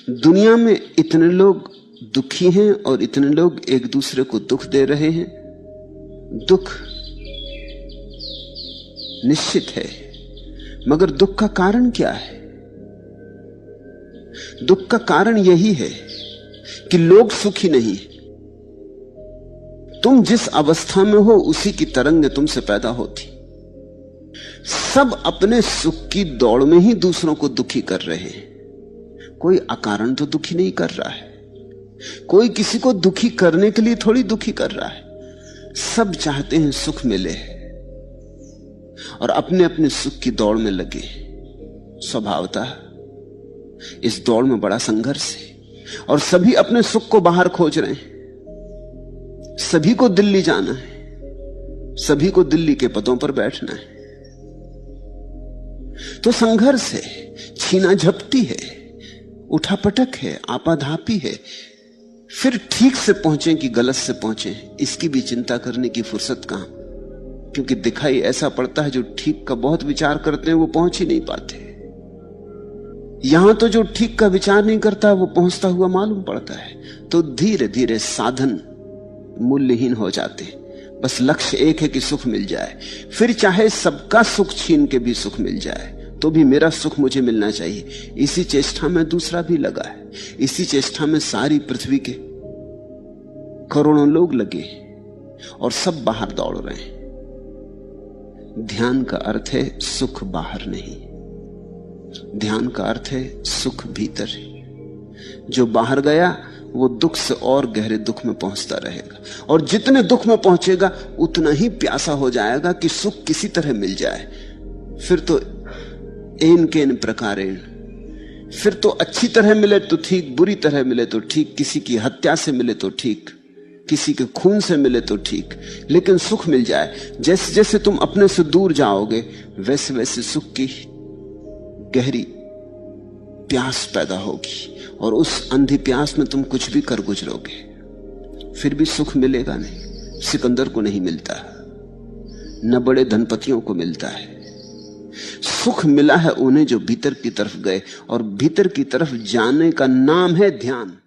दुनिया में इतने लोग दुखी हैं और इतने लोग एक दूसरे को दुख दे रहे हैं। दुख निश्चित है, मगर दुख का कारण क्या है? दुख का कारण यही है कि लोग सुखी नहीं। तुम जिस अवस्था में हो उसी की तरंग तुमसे पैदा होती। सब अपने सुख की दौड़ में ही दूसरों को दुखी कर रहे हैं। कोई अकारण तो दुखी नहीं कर रहा है, कोई किसी को दुखी करने के लिए थोड़ी दुखी कर रहा है। सब चाहते हैं सुख मिले और अपने अपने सुख की दौड़ में लगे। स्वभावतः इस दौड़ में बड़ा संघर्ष है और सभी अपने सुख को बाहर खोज रहे हैं। सभी को दिल्ली जाना है, सभी को दिल्ली के पदों पर बैठना है। तो संघर्ष है, छीना झपटी है, उठापटक है, आपाधापी है। फिर ठीक से पहुंचे कि गलत से पहुंचे, इसकी भी चिंता करने की फुर्सत कहां, क्योंकि दिखाई ऐसा पड़ता है जो ठीक का बहुत विचार करते हैं वो पहुंच ही नहीं पाते। यहां तो जो ठीक का विचार नहीं करता वो पहुंचता हुआ मालूम पड़ता है। तो धीरे धीरे साधन मूल्यहीन हो जाते। बस लक्ष्य एक है कि सुख मिल जाए, फिर चाहे सबका सुख छीन के भी सुख मिल जाए तो भी मेरा सुख मुझे मिलना चाहिए। इसी चेष्टा में दूसरा भी लगा है, इसी चेष्टा में सारी पृथ्वी के करोड़ों लोग लगे और सब बाहर दौड़ रहे हैं। ध्यान का अर्थ है सुख बाहर नहीं, ध्यान का अर्थ है सुख भीतर है। जो बाहर गया वो दुख से और गहरे दुख में पहुंचता रहेगा, और जितने दुख में पहुंचेगा उतना ही प्यासा हो जाएगा कि सुख किसी तरह मिल जाए। फिर तो एन केन प्रकारेण, फिर तो अच्छी तरह मिले तो ठीक, बुरी तरह मिले तो ठीक, किसी की हत्या से मिले तो ठीक, किसी के खून से मिले तो ठीक, लेकिन सुख मिल जाए। जैसे जैसे तुम अपने से दूर जाओगे वैसे वैसे सुख की गहरी प्यास पैदा होगी, और उस अंधी प्यास में तुम कुछ भी कर गुजरोगे, फिर भी सुख मिलेगा नहीं। सिकंदर को नहीं मिलता, न बड़े धनपतियों को मिलता है। सुख मिला है उन्हें जो भीतर की तरफ गए, और भीतर की तरफ जाने का नाम है ध्यान।